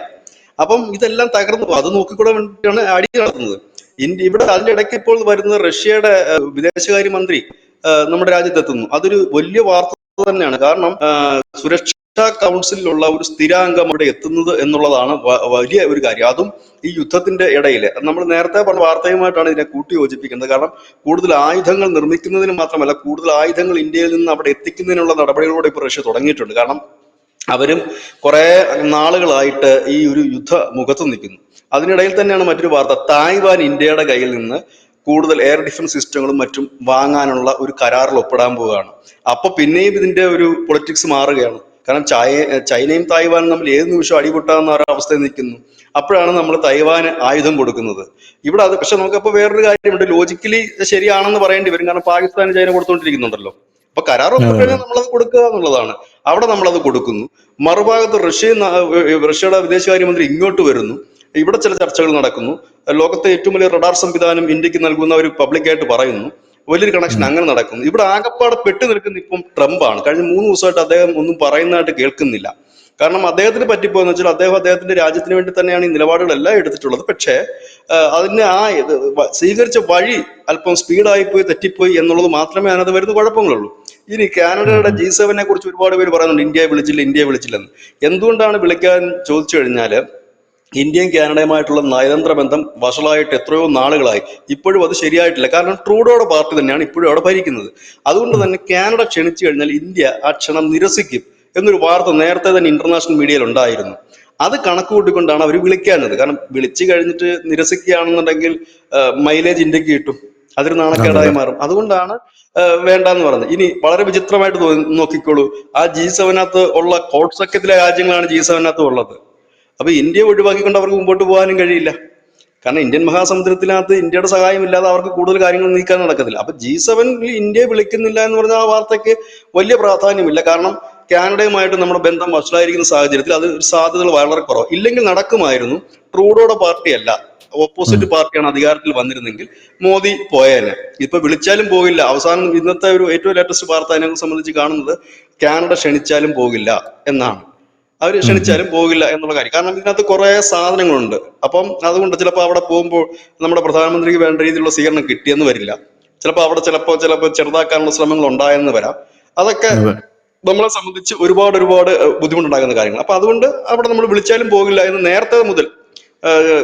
അപ്പം ഇതെല്ലാം തകർന്നു പോകും. അത് നോക്കിക്കൂടെ വേണ്ടിയിട്ടാണ് അടി നടത്തുന്നത്. ഇവിടെ അതിന്റെ ഇടയ്ക്ക് ഇപ്പോൾ വരുന്നത് റഷ്യയുടെ വിദേശകാര്യ മന്ത്രി നമ്മുടെ രാജ്യത്തെത്തുന്നു. അതൊരു വലിയ വാർത്ത തന്നെയാണ്. കാരണം സുരക്ഷാ കൗൺസിലുള്ള ഒരു സ്ഥിരാംഗം അവിടെ എത്തുന്നത് എന്നുള്ളതാണ് വലിയ ഒരു കാര്യം. അതും ഈ യുദ്ധത്തിന്റെ ഇടയിൽ. നമ്മൾ നേരത്തെ പറഞ്ഞ വാർത്തയുമായിട്ടാണ് ഇതിനെ കൂട്ടി യോജിപ്പിക്കുന്നത്. കാരണം കൂടുതൽ ആയുധങ്ങൾ നിർമ്മിക്കുന്നതിന് മാത്രമല്ല, കൂടുതൽ ആയുധങ്ങൾ ഇന്ത്യയിൽ നിന്ന് അവിടെ എത്തിക്കുന്നതിനുള്ള നടപടികളോടെ ഇപ്പോൾ റഷ്യ തുടങ്ങിയിട്ടുണ്ട്. കാരണം അവരും കുറെ നാളുകളായിട്ട് ഈ ഒരു യുദ്ധ മുഖത്ത് നിൽക്കുന്നു. അതിനിടയിൽ തന്നെയാണ് മറ്റൊരു വാർത്ത, തായ്വാൻ ഇന്ത്യയുടെ കയ്യിൽ നിന്ന് കൂടുതൽ എയർ ഡിഫൻസ് സിസ്റ്റങ്ങളും മറ്റും വാങ്ങാനുള്ള ഒരു കരാറിൽ ഒപ്പിടാൻ പോവുകയാണ്. അപ്പൊ പിന്നെയും ഇതിന്റെ ഒരു പൊളിറ്റിക്സ് മാറുകയാണ്. കാരണം ചൈനയും തായ്വാനും തമ്മിൽ ഏത് നിമിഷം അടിപൊട്ടാവുന്ന ഒരവസ്ഥയിൽ നിൽക്കുന്നു. അപ്പോഴാണ് നമ്മൾ തൈവാന് ആയുധം കൊടുക്കുന്നത്. ഇവിടെ അത് പക്ഷെ നമുക്കപ്പോൾ വേറൊരു കാര്യമുണ്ട്, ലോജിക്കലി ശരിയാണെന്ന് പറയേണ്ടി വരും. കാരണം പാകിസ്ഥാന് ചൈന കൊടുത്തോണ്ടിരിക്കുന്നുണ്ടല്ലോ. അപ്പൊ കരാർ ഒപ്പിട്ടുകഴിഞ്ഞാൽ നമ്മളത് കൊടുക്കുക എന്നുള്ളതാണ്. അവിടെ നമ്മളത് കൊടുക്കുന്നു. മറുഭാഗത്ത് റഷ്യയുടെ വിദേശകാര്യമന്ത്രി ഇങ്ങോട്ട് വരുന്നു, ഇവിടെ ചില ചർച്ചകൾ നടക്കുന്നു, ലോകത്തെ ഏറ്റവും വലിയ റഡാർ സംവിധാനം ഇന്ത്യക്ക് നൽകുന്ന അവർ പബ്ലിക്കായിട്ട് പറയുന്നു, വലിയൊരു കണക്ഷൻ അങ്ങനെ നടക്കുന്നു. ഇവിടെ ആകപ്പാടെ പെട്ടു നിൽക്കുന്ന ഇപ്പം ട്രംപാണ്. കഴിഞ്ഞ 3 ദിവസമായിട്ട് അദ്ദേഹം ഒന്നും പറയുന്നതായിട്ട് കേൾക്കുന്നില്ല. കാരണം അദ്ദേഹത്തിന് പറ്റിപ്പോയെന്ന് വെച്ചാൽ അദ്ദേഹത്തിന്റെ രാജ്യത്തിന് വേണ്ടി തന്നെയാണ് ഈ നിലപാടുകളെല്ലാം എടുത്തിട്ടുള്ളത്. പക്ഷേ അതിന് സ്വീകരിച്ച വഴി അല്പം സ്പീഡായിപ്പോയി, തെറ്റിപ്പോയി എന്നുള്ളത് മാത്രമേ അതിനകത്ത് വരുന്ന കുഴപ്പങ്ങളുള്ളൂ. ഇനി കാനഡയുടെ G7 കുറിച്ച് ഒരുപാട് പേര് പറയുന്നുണ്ട്, ഇന്ത്യയെ വിളിച്ചില്ലെന്ന്. എന്തുകൊണ്ടാണ് വിളിക്കാൻ ചോദിച്ചു കഴിഞ്ഞാല്, ഇന്ത്യയും കാനഡയുമായിട്ടുള്ള നയതന്ത്ര ബന്ധം വഷളായിട്ട് എത്രയോ നാളുകളായി. ഇപ്പോഴും അത് ശരിയായിട്ടില്ല. കാരണം ട്രൂഡോയുടെ പാർട്ടി തന്നെയാണ് ഇപ്പോഴും അവിടെ ഭരിക്കുന്നത്. അതുകൊണ്ട് തന്നെ കാനഡ ക്ഷണിച്ചു കഴിഞ്ഞാൽ ഇന്ത്യ ആ ക്ഷണം നിരസിക്കും എന്നൊരു വാർത്ത നേരത്തെ തന്നെ ഇന്റർനാഷണൽ മീഡിയയിൽ ഉണ്ടായിരുന്നു. അത് കണക്ക് കൂട്ടിക്കൊണ്ടാണ് അവർ വിളിക്കാഞ്ഞത്. കാരണം വിളിച്ചു കഴിഞ്ഞിട്ട് നിരസിക്കുകയാണെന്നുണ്ടെങ്കിൽ മൈലേജ് ഇന്ത്യക്ക് കിട്ടും, അതൊരു നാണക്കേടായി മാറും. അതുകൊണ്ടാണ് വേണ്ടെന്ന് പറഞ്ഞത്. ഇനി വളരെ വിചിത്രമായിട്ട് നോക്കിക്കോളൂ, ആ G7 ഉള്ള കോഡ് സഖ്യത്തിലെ രാജ്യങ്ങളാണ് G7 ഉള്ളത്. അപ്പൊ ഇന്ത്യയെ ഒഴിവാക്കിക്കൊണ്ട് അവർക്ക് മുമ്പോട്ട് പോകാനും കഴിയില്ല. കാരണം ഇന്ത്യൻ മഹാസമുദ്രത്തിനകത്ത് ഇന്ത്യയുടെ സഹായം ഇല്ലാതെ അവർക്ക് കൂടുതൽ കാര്യങ്ങൾ നീക്കാൻ നടക്കത്തില്ല. അപ്പൊ G7 ഇന്ത്യയെ വിളിക്കുന്നില്ല എന്ന് പറഞ്ഞ ആ വാർത്തയ്ക്ക് വലിയ പ്രാധാന്യമില്ല. കാരണം കാനഡയുമായിട്ട് നമ്മുടെ ബന്ധം വഷളായിരിക്കുന്ന സാഹചര്യത്തിൽ അത് സാധ്യതകൾ വളരെ കുറവ്. ഇല്ലെങ്കിൽ നടക്കുമായിരുന്നു. ട്രൂഡോയുടെ പാർട്ടിയല്ല, ഓപ്പോസിറ്റ് പാർട്ടിയാണ് അധികാരത്തിൽ വന്നിരുന്നെങ്കിൽ മോദി പോയേനെ. ഇപ്പൊ വിളിച്ചാലും പോകില്ല. അവസാനം ഇന്നത്തെ ഒരു ഏറ്റവും ലേറ്റസ്റ്റ് വാർത്ത അതിനെ സംബന്ധിച്ച് കാണുന്നത്, കാനഡ ക്ഷണിച്ചാലും പോകില്ല എന്നാണ്. അവർ ക്ഷണിച്ചാലും പോകില്ല എന്നുള്ള കാര്യം. കാരണം ഇതിനകത്ത് കുറെ സാധനങ്ങളുണ്ട്. അപ്പം അതുകൊണ്ട് ചിലപ്പോൾ അവിടെ പോകുമ്പോൾ നമ്മുടെ പ്രധാനമന്ത്രിക്ക് വേണ്ട രീതിയിലുള്ള സ്വീകരണം കിട്ടിയെന്ന് വരില്ല. ചിലപ്പോൾ അവിടെ ചിലപ്പോൾ ചെറുതാക്കാനുള്ള ശ്രമങ്ങൾ ഉണ്ടായെന്ന് വരാം. അതൊക്കെ നമ്മളെ സംബന്ധിച്ച് ഒരുപാട് ബുദ്ധിമുട്ടുണ്ടാകുന്ന കാര്യങ്ങൾ. അപ്പൊ അതുകൊണ്ട് അവിടെ നമ്മൾ വിളിച്ചാലും പോകില്ല എന്ന് നേരത്തെ മുതൽ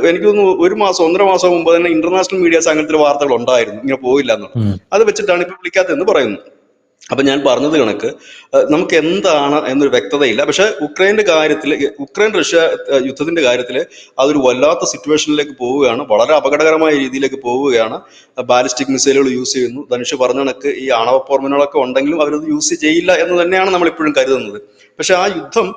എനിക്ക് തോന്നുന്നു 1 മാസം 1.5 മാസം മുമ്പ് തന്നെ ഇന്റർനാഷണൽ മീഡിയാസ് അങ്ങനത്തെ വാർത്തകൾ ഉണ്ടായിരുന്നു, ഇങ്ങനെ പോകില്ല എന്നുള്ളത്. അത് വെച്ചിട്ടാണ് ഇപ്പൊ വിളിക്കാത്തതെന്ന് പറയുന്നു. അപ്പൊ ഞാൻ പറഞ്ഞത് കണക്ക് നമുക്ക് എന്താണ് എന്നൊരു വ്യക്തതയില്ല. പക്ഷെ ഉക്രൈൻ റഷ്യ യുദ്ധത്തിന്റെ കാര്യത്തിൽ അതൊരു വല്ലാത്ത സിറ്റുവേഷനിലേക്ക് പോവുകയാണ്, വളരെ അപകടകരമായ രീതിയിലേക്ക് പോവുകയാണ്. ബാലിസ്റ്റിക് മിസൈലുകൾ യൂസ് ചെയ്യുന്നു. ധനുഷ് പറഞ്ഞ കണക്ക് ഈ ആണവ പോർമുനകളൊക്കെ ഉണ്ടെങ്കിലും അവരത് യൂസ് ചെയ്യില്ല എന്ന് തന്നെയാണ് നമ്മൾ ഇപ്പോഴും കരുതുന്നത്. പക്ഷെ ആ യുദ്ധം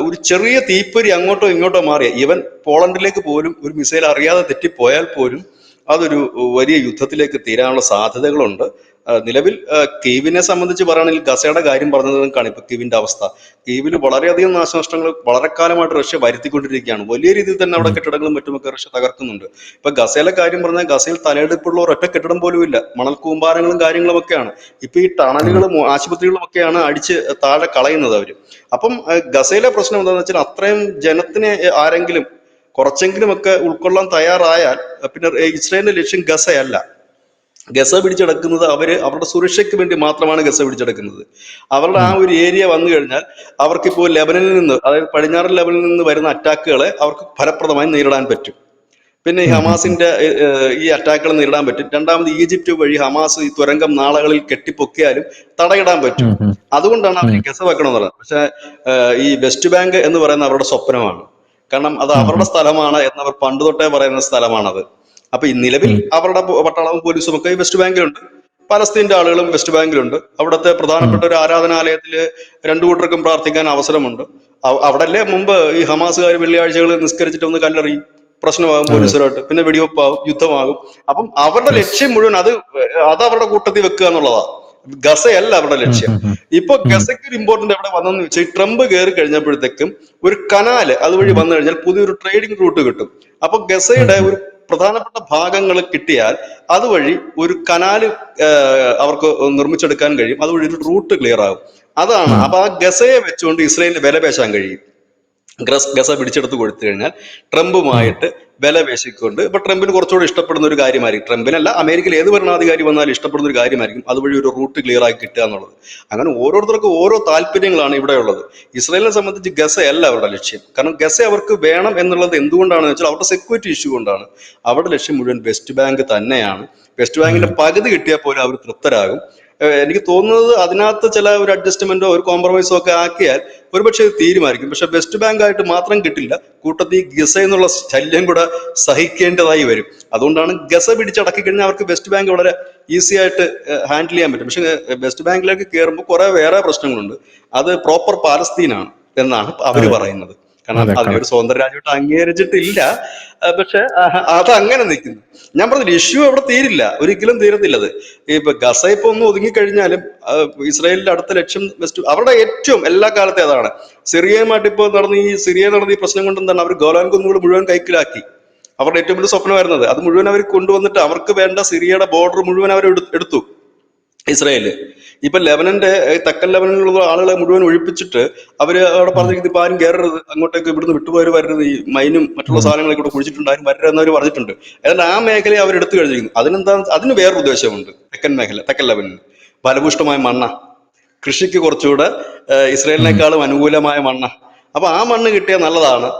ഒരു ചെറിയ തീപ്പൊരി അങ്ങോട്ടോ ഇങ്ങോട്ടോ മാറിയ, ഈവൻ പോളണ്ടിലേക്ക് പോലും ഒരു മിസൈൽ അറിയാതെ തെറ്റിപ്പോയാൽ പോലും അതൊരു വലിയ യുദ്ധത്തിലേക്ക് തീരാനുള്ള സാധ്യതകളുണ്ട്. നിലവിൽ കീവിനെ സംബന്ധിച്ച് പറയുകയാണെങ്കിൽ ഗസയുടെ കാര്യം പറഞ്ഞതാണ് ഇപ്പൊ കീവിന്റെ അവസ്ഥ. കീവിൽ വളരെയധികം നാശനഷ്ടങ്ങൾ വളരെ കാലമായിട്ട് റഷ്യ വരുത്തിക്കൊണ്ടിരിക്കുകയാണ്. വലിയ രീതിയിൽ തന്നെ അവിടെ കെട്ടിടങ്ങളും മറ്റുമൊക്കെ റഷ്യ തകർക്കുന്നുണ്ട്. ഇപ്പൊ ഗസയിലെ കാര്യം പറഞ്ഞാൽ ഗസയിൽ തലയെടുപ്പുള്ള ഒരൊറ്റ കെട്ടിടം പോലും ഇല്ല, മണൽ കൂമ്പാരങ്ങളും കാര്യങ്ങളും ഒക്കെയാണ്. ഇപ്പൊ ഈ ടണലുകളും ആശുപത്രികളും ഒക്കെയാണ് അടിച്ച് താഴെ കളയുന്നത് അവര്. അപ്പം ഗസയിലെ പ്രശ്നം എന്താണെന്ന് വെച്ചാൽ, അത്രയും ജനത്തിനെ ആരെങ്കിലും കുറച്ചെങ്കിലും ഒക്കെ ഉൾക്കൊള്ളാൻ തയ്യാറായാൽ പിന്നെ ഇസ്രായേലിന്റെ ലക്ഷ്യം ഗസയല്ല. ഗസ പിടിച്ചെടുക്കുന്നത് അവരുടെ സുരക്ഷയ്ക്ക് വേണ്ടി മാത്രമാണ് ഗസ പിടിച്ചെടുക്കുന്നത്. അവരുടെ ആ ഒരു ഏരിയ വന്നു കഴിഞ്ഞാൽ അവർക്കിപ്പോൾ ലെബനനിൽ നിന്ന്, അതായത് പടിഞ്ഞാറൻ ലെബനനിൽ നിന്ന് വരുന്ന അറ്റാക്കുകളെ അവർക്ക് ഫലപ്രദമായി നേരിടാൻ പറ്റും. പിന്നെ ഈ ഹമാസിന്റെ ഈ അറ്റാക്കുകൾ നേരിടാൻ പറ്റും. രണ്ടാമത് ഈജിപ്റ്റ് വഴി ഹമാസ് ഈ തുരങ്കം നാളകളിൽ കെട്ടിപ്പൊക്കിയാലും തടയിടാൻ പറ്റും. അതുകൊണ്ടാണ് അവർ ഗസ വെക്കണം എന്നുള്ളത്. പക്ഷെ ഈ വെസ്റ്റ് ബാങ്ക് എന്ന് പറയുന്ന അവരുടെ സ്വപ്നമാണ്. കാരണം അത് അവരുടെ സ്ഥലമാണ് എന്നവർ പണ്ട് തൊട്ടേ പറയുന്ന സ്ഥലമാണത്. അപ്പൊ ഈ നിലവിൽ അവരുടെ പട്ടാളവും പോലീസും ഒക്കെ വെസ്റ്റ് ബാങ്കിലുണ്ട്. പലസ്തീന്റെ ആളുകളും വെസ്റ്റ് ബാങ്കിലുണ്ട്. അവിടുത്തെ പ്രധാനപ്പെട്ട ഒരു ആരാധനാലയത്തില് 2 കൂട്ടർക്കും പ്രാർത്ഥിക്കാൻ അവസരമുണ്ട്. അവിടെ അല്ലേ മുമ്പ് ഈ ഹമാസുകാർ വെള്ളിയാഴ്ചകൾ നിസ്കരിച്ചിട്ട് ഒന്ന് കല്ലെറിയും, പ്രശ്നമാകും പോലീസുകാരായിട്ട്, പിന്നെ വെടിവെപ്പാകും, യുദ്ധമാകും. അപ്പം അവരുടെ ലക്ഷ്യം മുഴുവൻ അത് അവരുടെ കൂട്ടത്തിൽ വെക്കുക എന്നുള്ളതാ. ഗസയല്ല അവരുടെ ലക്ഷ്യം. ഇപ്പൊ ഗസയ്ക്ക് ഒരു ഇമ്പോർട്ടന്റ് എവിടെ വന്നെന്ന് വെച്ചാൽ, ട്രംപ് കയറി കഴിഞ്ഞപ്പോഴത്തേക്കും ഒരു കനാല് അതുവഴി വന്നു കഴിഞ്ഞാൽ പുതിയൊരു ട്രേഡിംഗ് റൂട്ട് കിട്ടും. അപ്പൊ ഗസയുടെ ഒരു പ്രധാനപ്പെട്ട ഭാഗങ്ങൾ കിട്ടിയാൽ അതുവഴി ഒരു കനാല് അവർക്ക് നിർമ്മിച്ചെടുക്കാൻ കഴിയും. അതുവഴി ഒരു റൂട്ട് ക്ലിയർ ആകും. അതാണ്. അപ്പൊ ആ ഗസയെ വെച്ചുകൊണ്ട് ഇസ്രായേലിന് വില പേശാൻ കഴിയും. ഗസ പിടിച്ചെടുത്ത് കൊടുത്തു കഴിഞ്ഞാൽ ട്രംപുമായിട്ട് വില പേശിക്കൊണ്ട്, ഇപ്പൊ ട്രംപിന് കുറച്ചുകൂടി ഇഷ്ടപ്പെടുന്ന ഒരു കാര്യമായിരിക്കും, ട്രംപിനല്ല അമേരിക്കയിൽ ഏത് ഭരണാധികാരി വന്നാലും ഇഷ്ടപ്പെടുന്ന ഒരു കാര്യമായിരിക്കും അതുവഴി ഒരു റൂട്ട് ക്ലിയർ ആക്കി കിട്ടുക എന്നുള്ളത്. അങ്ങനെ ഓരോരുത്തർക്കും ഓരോ താല്പര്യങ്ങളാണ് ഇവിടെ ഉള്ളത്. ഇസ്രായേലിനെ സംബന്ധിച്ച് ഗസയല്ല അവരുടെ ലക്ഷ്യം. കാരണം ഗസ അവർക്ക് വേണം എന്നുള്ളത് എന്തുകൊണ്ടാണെന്ന് വെച്ചാൽ അവരുടെ സെക്യൂരിറ്റി ഇഷ്യൂ കൊണ്ടാണ്. അവരുടെ ലക്ഷ്യം മുഴുവൻ വെസ്റ്റ് ബാങ്ക് തന്നെയാണ്. വെസ്റ്റ് ബാങ്കിന്റെ പകുതി കിട്ടിയാൽ പോലും അവർ തൃപ്തരാകും. എനിക്ക് തോന്നുന്നത് അതിനകത്ത് ചില ഒരു അഡ്ജസ്റ്റ്മെന്റോ ഒരു കോംപ്രമൈസോ ഒക്കെ ആക്കിയാൽ ഒരുപക്ഷെ ഇത് തീരുമാനിക്കും. പക്ഷെ വെസ്റ്റ് ബാങ്ക് ആയിട്ട് മാത്രം കിട്ടില്ല, കൂട്ടത്തിൽ ഗസ എന്നുള്ള ശല്യം കൂടെ സഹിക്കേണ്ടതായി വരും. അതുകൊണ്ടാണ് ഗസ പിടിച്ചടക്കി കഴിഞ്ഞാൽ അവർക്ക് വെസ്റ്റ് ബാങ്ക് വളരെ ഈസി ആയിട്ട് ഹാൻഡിൽ ചെയ്യാൻ പറ്റും. പക്ഷെ വെസ്റ്റ് ബാങ്കിലേക്ക് കയറുമ്പോൾ കുറെ വേറെ പ്രശ്നങ്ങളുണ്ട്. അത് പ്രോപ്പർ പാലസ്തീനാണ് എന്നാണ് അവര് പറയുന്നത്. കാരണം അതെ, അതിനൊരു കറക്റ്റ്. സ്വതന്ത്ര രാജ്യമായിട്ട് അംഗീകരിച്ചിട്ടില്ല. പക്ഷെ അത് അങ്ങനെ നിൽക്കുന്നു. ഞാൻ പറഞ്ഞില്ല, ഇഷ്യൂ അവിടെ തീരില്ല, ഒരിക്കലും തീരത്തില്ല അത്. ഇപ്പൊ ഗസ ഇപ്പൊ ഒന്ന് ഒതുങ്ങിക്കഴിഞ്ഞാലും ഇസ്രായേലിന്റെ അടുത്ത ലക്ഷ്യം വെസ്റ്റ്, അവരുടെ ഏറ്റവും എല്ലാ കാലത്തെ അതാണ്. സിറിയയുമായിട്ട് ഇപ്പൊ നടന്ന ഈ പ്രശ്നം കൊണ്ട് എന്താണ്, അവർ ഗോലാൻ കുന്നുകൾ മുഴുവൻ കൈക്കലാക്കി. അവരുടെ ഏറ്റവും വലിയ സ്വപ്നമായിരുന്നത് അത് മുഴുവൻ അവർ കൊണ്ടുവന്നിട്ട് അവർക്ക് വേണ്ട സിറിയയുടെ ബോർഡർ മുഴുവൻ അവർ എടുത്തു ഇസ്രായേല്. ഇപ്പൊ ലെബനന്റെ തെക്കൻ ലെബനനിലുള്ള ആളുകളെ മുഴുവൻ ഒഴിപ്പിച്ചിട്ട് അവര് അവിടെ പറഞ്ഞിരിക്കുന്നത് ഇപ്പൊ ആരും കയറരുത്, അങ്ങോട്ടേക്ക് ഇവിടുന്ന് വിട്ടുപോയവർ വരരുത്, ഈ മൈനും മറ്റുള്ള സാധനങ്ങളൊക്കെ ഇവിടെ കുഴിച്ചിട്ടുണ്ട്, ആരും വരരുതെന്ന് അവർ പറഞ്ഞിട്ടുണ്ട്. ഏതാണ്ട് ആ മേഖലയെ അവർ എടുത്തു കഴിഞ്ഞിരിക്കുന്നു. അതിന് വേറൊരു ഉദ്ദേശമുണ്ട്. തെക്കൻ ലെബനിൽ ഫലഭൂഷ്ടമായ മണ്ണ, കൃഷിക്ക് കുറച്ചുകൂടെ ഇസ്രായേലിനേക്കാളും അനുകൂലമായ മണ്ണ. അപ്പൊ ആ മണ്ണ് കിട്ടിയാൽ നല്ലതാണ്.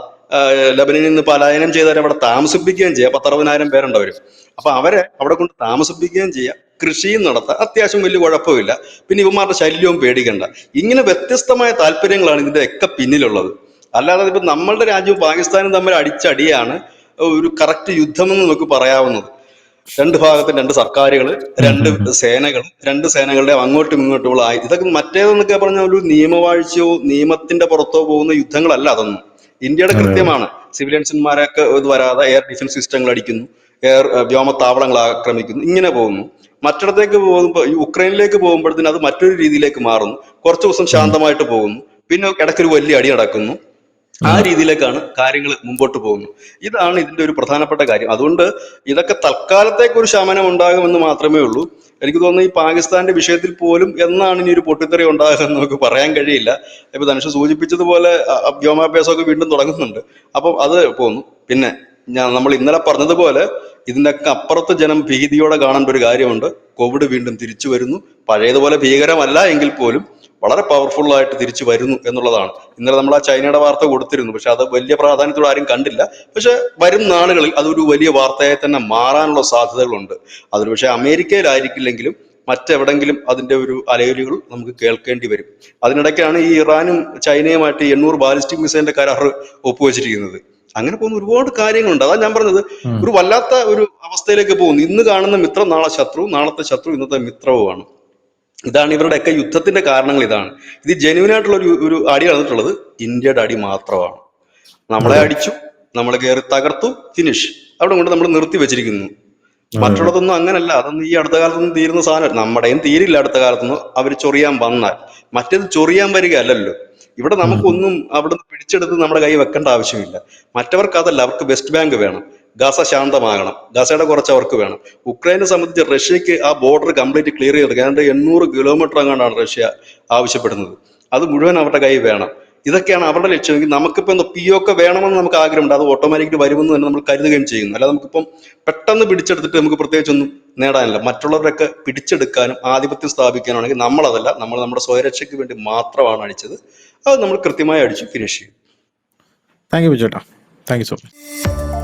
ലബനിൽ നിന്ന് പലായനം ചെയ്തവരെ അവിടെ താമസിപ്പിക്കുകയും ചെയ്യാം. 10,000-60,000 പേരുണ്ടവര്. അപ്പൊ അവരെ അവിടെ കൊണ്ട് താമസിപ്പിക്കുകയും ചെയ്യാം, കൃഷിയും നടത്താം, അത്യാവശ്യം വലിയ കുഴപ്പമില്ല. പിന്നെ ഇവന്മാരുടെ ശല്യവും പേടിക്കണ്ട. ഇങ്ങനെ വ്യത്യസ്തമായ താല്പര്യങ്ങളാണ് ഇതിന്റെ ഒക്കെ പിന്നിലുള്ളത്. അല്ലാതെ ഇപ്പൊ നമ്മളുടെ രാജ്യവും പാകിസ്ഥാനും തമ്മിൽ അടിച്ചടിയാണ് ഒരു കറക്റ്റ് യുദ്ധമെന്ന് നമുക്ക് പറയാവുന്നത്. രണ്ട് ഭാഗത്തും രണ്ട് സർക്കാരുകൾ, രണ്ട് സേനകളുടെ അങ്ങോട്ടും ഇങ്ങോട്ടുമുള്ള ഇതൊക്കെ മറ്റേതെന്നൊക്കെ പറഞ്ഞ ഒരു നിയമവാഴ്ചയോ നിയമത്തിന്റെ പുറത്തോ പോകുന്ന യുദ്ധങ്ങളല്ല അതൊന്നും. ഇന്ത്യയുടെ അതെ, അതെ. കൃത്യമാണ്. സിവിലിയൻസിന്മാരൊക്കെ ഇത് വരാതെ എയർ ഡിഫൻസ് സിസ്റ്റങ്ങൾ അടിക്കുന്നു, വ്യോമത്താവളങ്ങൾ ആക്രമിക്കുന്നു, ഇങ്ങനെ പോകുന്നു. മറ്റിടത്തേക്ക് പോകുമ്പോൾ, ഈ ഉക്രൈനിലേക്ക് പോകുമ്പോഴത്തേന് അത് മറ്റൊരു രീതിയിലേക്ക് മാറുന്നു. കുറച്ചു ദിവസം ശാന്തമായിട്ട് പോകുന്നു, പിന്നെ ഇടയ്ക്കൊരു വലിയ അടി നടക്കുന്നു. ആ രീതിയിലേക്കാണ് കാര്യങ്ങൾ മുമ്പോട്ട് പോകുന്നത്. ഇതാണ് ഇതിന്റെ ഒരു പ്രധാനപ്പെട്ട കാര്യം. അതുകൊണ്ട് ഇതൊക്കെ തൽക്കാലത്തേക്ക് ഒരു ശമനം ഉണ്ടാകുമെന്ന് മാത്രമേ ഉള്ളൂ. എനിക്ക് തോന്നുന്നു ഈ പാകിസ്ഥാന്റെ വിഷയത്തിൽ പോലും എന്നാണ് ഇനി ഒരു പൊട്ടിത്തെറി ഉണ്ടാകുമെന്ന് നമുക്ക് പറയാൻ കഴിയില്ല. ഇപ്പൊ ധനുഷ് സൂചിപ്പിച്ചതുപോലെ വ്യോമാഭ്യാസമൊക്കെ വീണ്ടും തുടങ്ങുന്നുണ്ട്. അപ്പം അത് പോകുന്നു. പിന്നെ നമ്മൾ ഇന്നലെ പറഞ്ഞതുപോലെ ഇതിനൊക്കെ അപ്പുറത്ത് ജനം ഭീതിയോടെ കാണേണ്ട ഒരു കാര്യമുണ്ട്. കോവിഡ് വീണ്ടും തിരിച്ചു വരുന്നു. പഴയതുപോലെ ഭീകരമല്ല എങ്കിൽ പോലും വളരെ പവർഫുൾ ആയിട്ട് തിരിച്ചു വരുന്നു എന്നുള്ളതാണ്. ഇന്നലെ നമ്മൾ ആ ചൈനയുടെ വാർത്ത കൊടുത്തിരുന്നു, പക്ഷെ അത് വലിയ പ്രാധാന്യത്തോടെ ആരും കണ്ടില്ല. പക്ഷെ വരും നാളുകളിൽ അതൊരു വലിയ വാർത്തയായി തന്നെ മാറാനുള്ള സാധ്യതകളുണ്ട്. അതൊരു പക്ഷെ അമേരിക്കയിലായിരിക്കില്ലെങ്കിലും മറ്റെവിടെങ്കിലും അതിന്റെ ഒരു അലയൊലികൾ നമുക്ക് കേൾക്കേണ്ടി വരും. അതിനിടയ്ക്കാണ് ഈ ഇറാനും ചൈനയുമായിട്ട് 800 ബാലിസ്റ്റിക് മിസൈലിന്റെ കരാർ ഒപ്പുവെച്ചിരിക്കുന്നത്. അങ്ങനെ പോകുന്ന ഒരുപാട് കാര്യങ്ങളുണ്ട്. അതാ ഞാൻ പറഞ്ഞത്, ഒരു വല്ലാത്ത ഒരു അവസ്ഥയിലേക്ക് പോകുന്നു. ഇന്ന് കാണുന്ന മിത്രം നാളെ ശത്രു, നാളത്തെ ശത്രു ഇന്നത്തെ മിത്രവുമാണ്. ഇതാണ് ഇവരുടെയൊക്കെ യുദ്ധത്തിന്റെ കാരണങ്ങൾ. ഇതാണ് ഇത് ജെന്യൂനായിട്ടുള്ള ഒരു അടി നടന്നിട്ടുള്ളത് ഇന്ത്യയുടെ അടി മാത്രമാണ്. നമ്മളെ അതെ, അടിച്ചു, നമ്മൾ കയറി തകർത്തു, ഫിനിഷ്, അവിടെ കൊണ്ട് നമ്മൾ നിർത്തി വെച്ചിരിക്കുന്നു. അതെ, അതെ. മറ്റുള്ളതൊന്നും അങ്ങനല്ല. അതൊന്നും ഈ അടുത്ത കാലത്തൊന്നും തീരുന്ന സാധനം, നമ്മുടെയും തീരില്ല അടുത്ത കാലത്തൊന്നും അവർ ചൊറിയാൻ വന്നാൽ. മറ്റേത് ചൊറിയാൻ വരിക അല്ലല്ലോ. ഇവിടെ നമുക്കൊന്നും അവിടെ നിന്ന് പിടിച്ചെടുത്ത് നമ്മുടെ കൈ വെക്കേണ്ട ആവശ്യമില്ല. മറ്റവർക്ക് അതല്ല, അവർക്ക് വെസ്റ്റ് ബാങ്ക് വേണം, ഗസ ശാന്തമാകണം, ഗസയുടെ കുറച്ച് അവർക്ക് വേണം. ഉക്രൈനെ സംബന്ധിച്ച് റഷ്യക്ക് ആ ബോർഡർ കംപ്ലീറ്റ് ക്ലിയർ ചെയ്ത്, ഏതാണ്ട് 800 കിലോമീറ്റർ അങ്ങാണ്ടാണ് റഷ്യ ആവശ്യപ്പെടുന്നത്. അത് മുഴുവൻ അവരുടെ കൈ വേണം. ഇതൊക്കെയാണ് അവരുടെ ലക്ഷ്യമെങ്കിൽ നമുക്കിപ്പോൾ എന്താ POK വേണമെന്ന് നമുക്ക് ആഗ്രഹമുണ്ട്. അത് ഓട്ടോമാറ്റിക്കലി വരുമെന്ന് തന്നെ നമ്മൾ കരുതുകയും ചെയ്യുന്നു. അല്ലാതെ നമുക്കിപ്പം പെട്ടെന്ന് പിടിച്ചെടുത്തിട്ട് നമുക്ക് പ്രത്യേകിച്ചൊന്നും നേടാനില്ല. മറ്റുള്ളവരൊക്കെ പിടിച്ചെടുക്കാനും ആധിപത്യം സ്ഥാപിക്കാനാണെങ്കിൽ നമ്മളതല്ല, നമ്മൾ നമ്മുടെ സ്വയരക്ഷയ്ക്ക് വേണ്ടി മാത്രമാണ് അടിച്ചത്. അത് നമ്മൾ കൃത്യമായി അടിച്ചു ഫിനിഷ് ചെയ്യും. താങ്ക് യു ബിജു ചേട്ടാ. Thank you so much.